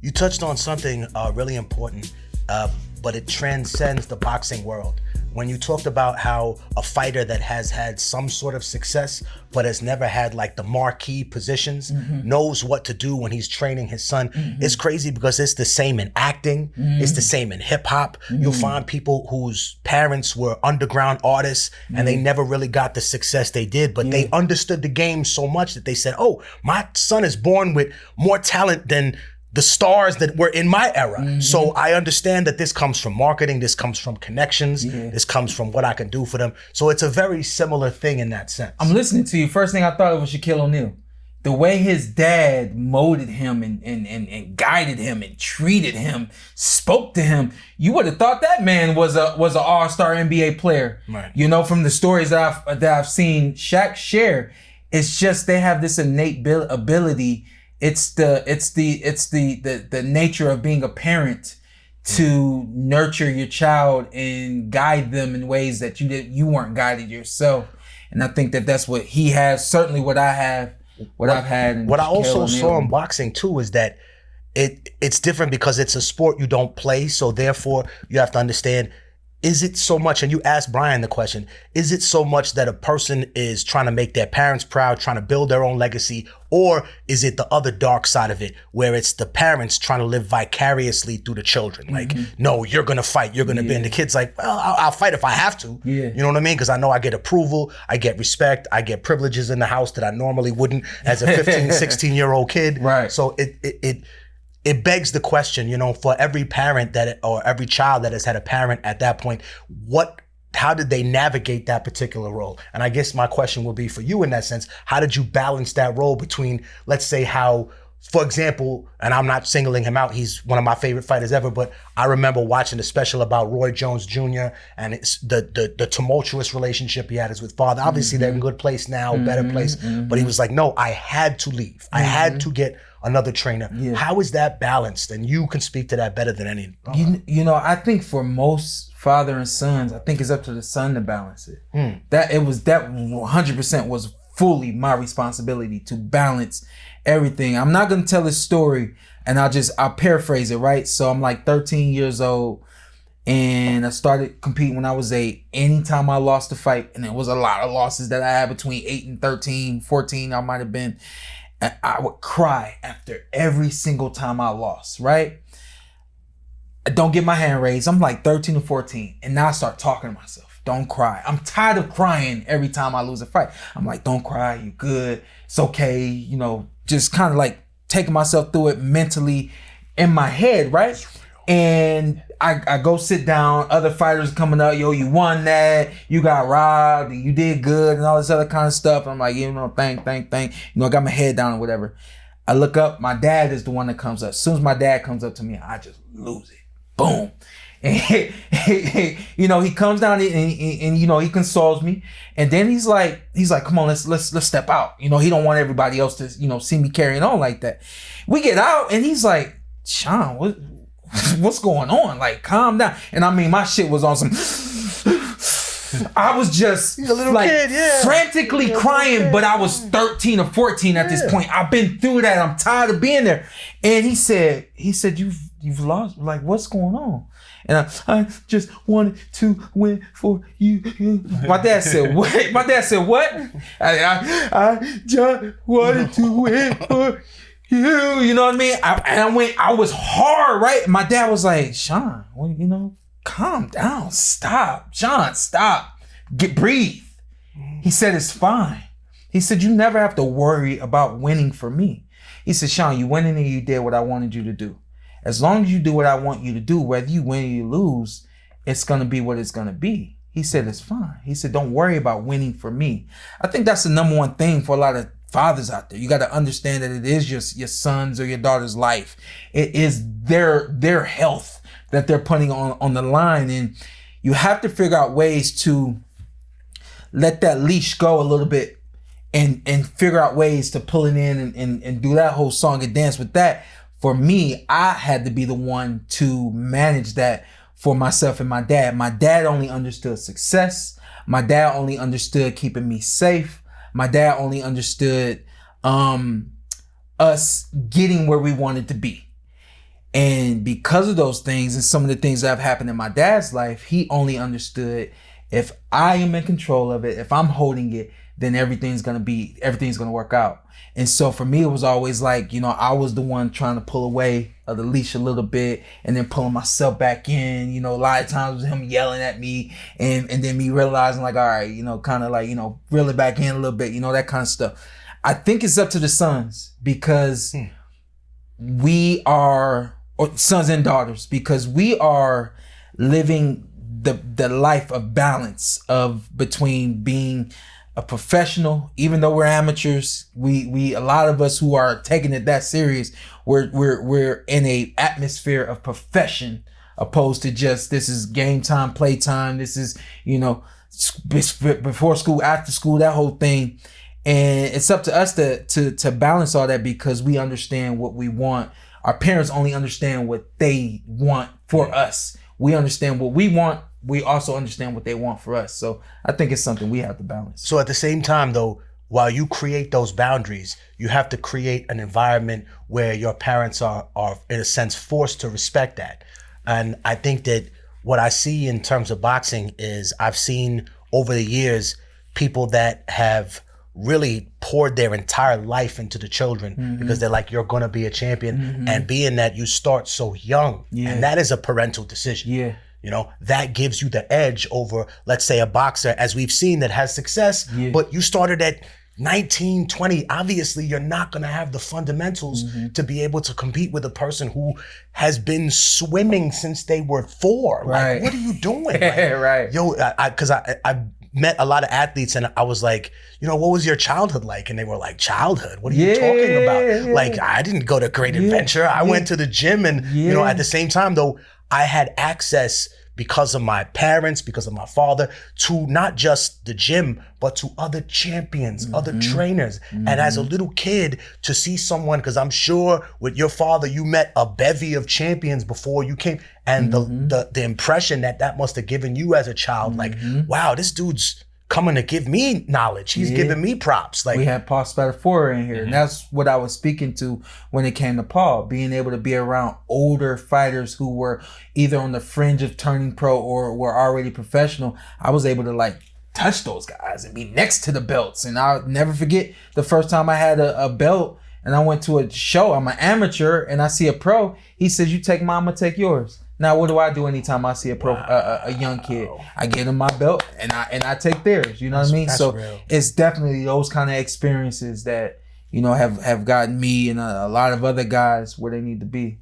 You touched on something really important, but it transcends the boxing world. When you talked about how a fighter that has had some sort of success, but has never had like the marquee positions, knows what to do when he's training his son. It's crazy because it's the same in acting. It's the same in hip hop. You'll find people whose parents were underground artists and they never really got the success they did, but they understood the game so much that they said, oh, my son is born with more talent than the stars that were in my era. So I understand that this comes from marketing, this comes from connections, this comes from what I can do for them. So it's a very similar thing in that sense. I'm listening to you. First thing I thought of was Shaquille O'Neal. The way his dad molded him and guided him and treated him, spoke to him, you would have thought that man was an all-star NBA player. Right. You know, from the stories that I've seen Shaq share, it's just they have this innate ability. It's the nature of being a parent to nurture your child and guide them in ways that you weren't guided yourself. And I think that that's what he has, certainly what I have, I've had. What I also saw in boxing too is that it's different because it's a sport you don't play. So therefore you have to understand, is it so much, and you asked Brian the question, is it so much that a person is trying to make their parents proud, trying to build their own legacy, or is it the other dark side of it where it's the parents trying to live vicariously through the children? Like, no, you're going to fight, you're going to be, and the kid's like, well, I'll fight if I have to. You know what I mean? Because I know I get approval, I get respect, I get privileges in the house that I normally wouldn't as a 15, 16-year-old kid. Right. So it begs the question, you know, for every parent or every child that has had a parent at that point, how did they navigate that particular role? And I guess my question will be for you in that sense, how did you balance that role between, let's say how, for example, and I'm not singling him out, he's one of my favorite fighters ever, but I remember watching a special about Roy Jones Jr. and it's the tumultuous relationship he had with father. Obviously they're in a good place now, better place, but he was like, no, I had to leave. I had to get another trainer. How is that balanced? And you can speak to that better than any. You know, I think for most father and sons, I think it's up to the son to balance it. That 100% was fully my responsibility to balance everything. I'm not gonna tell this story, and I'll paraphrase it, right? So I'm like 13 years old, and I started competing when I was 8. Anytime I lost a fight, and it was a lot of losses that I had between 8 and 13, 14, I might have been. And I would cry after every single time I lost, right? I don't get my hand raised. I'm like 13 or 14. And now I start talking to myself. Don't cry. I'm tired of crying every time I lose a fight. I'm like, don't cry. You good. It's okay. You know, just kind of like taking myself through it mentally in my head, right? And I go sit down, other fighters coming up, yo, you won that, you got robbed, you did good, and all this other kind of stuff. I'm like, you know, thank. You know, I got my head down or whatever. I look up, my dad is the one that comes up. As soon as my dad comes up to me, I just lose it. Boom. And you know, he comes down and you know, he consoles me. And then he's like, come on, let's step out. You know, he don't want everybody else to, you know, see me carrying on like that. We get out and he's like, Shawn, what's going on? Like, calm down. And I mean, my shit was on some. I was just a little like kid, frantically crying, but I was 13 or 14 at this point. I've been through that. I'm tired of being there. And he said, you've lost. Like, what's going on? And I just wanted to win for you. My dad said, what? My dad said, what? I just wanted to win for you know what I mean? I was hard, right? My dad was like, Shawn, well, you know, calm down, stop. Shawn, stop. Breathe. He said, it's fine. He said, you never have to worry about winning for me. He said, Shawn, you went in and you did what I wanted you to do. As long as you do what I want you to do, whether you win or you lose, it's going to be what it's going to be. He said, it's fine. He said, don't worry about winning for me. I think that's the number one thing for a lot of fathers out there. You got to understand that it is your son's or your daughter's life. It is their health that they're putting on the line. And you have to figure out ways to let that leash go a little bit and figure out ways to pull it in and do that whole song and dance with that. For me, I had to be the one to manage that for myself and my dad. My dad only understood success. My dad only understood keeping me safe. My dad only understood us getting where we wanted to be. And because of those things and some of the things that have happened in my dad's life, he only understood if I am in control of it, if I'm holding it, then everything's gonna work out. And so for me, it was always like, you know, I was the one trying to pull away of the leash a little bit and then pulling myself back in. You know, a lot of times with him yelling at me and then me realizing like, all right, you know, kind of like, you know, reel it back in a little bit, you know, that kind of stuff. I think it's up to the sons because we are, or sons and daughters, because we are living the life of balance of between being a professional, even though we're amateurs, we a lot of us who are taking it that serious, we're in a atmosphere of profession opposed to just this is game time, play time, this is, you know, before school, after school, that whole thing. And it's up to us to balance all that because we understand what we want. Our parents only understand what they want for us. We understand what we want. We also understand what they want for us. So I think it's something we have to balance. So at the same time, though, while you create those boundaries, you have to create an environment where your parents are in a sense forced to respect that. And I think that what I see in terms of boxing is I've seen over the years people that have really poured their entire life into the children because they're like, you're going to be a champion. And being that you start so young, and that is a parental decision. You know, that gives you the edge over, let's say, a boxer, as we've seen, that has success, but you started at 19, 20. Obviously, you're not going to have the fundamentals to be able to compete with a person who has been swimming since they were 4. Like, what are you doing? Like, yo, because I met a lot of athletes and I was like, you know, what was your childhood like? And they were like, childhood? What are you talking about? Like, I didn't go to Great Adventure. I went to the gym and, you know, at the same time, though, I had access because of my parents, because of my father, to not just the gym, but to other champions, other trainers. And as a little kid, to see someone, because I'm sure with your father, you met a bevy of champions before you came, and the impression that must have given you as a child, like, wow, this dude's coming to give me knowledge. He's giving me props. Like, we had Paul Spadafora in here, and that's what I was speaking to when it came to Paul, being able to be around older fighters who were either on the fringe of turning pro or were already professional. I was able to like touch those guys and be next to the belts. And I'll never forget the first time I had a belt and I went to a show. I'm an amateur and I see a pro. He says, you take mine, I'm gonna take yours. Now, what do I do anytime I see a young kid? I get them my belt and I take theirs. You know what I mean? So real. It's definitely those kind of experiences that, you know, have gotten me and a lot of other guys where they need to be.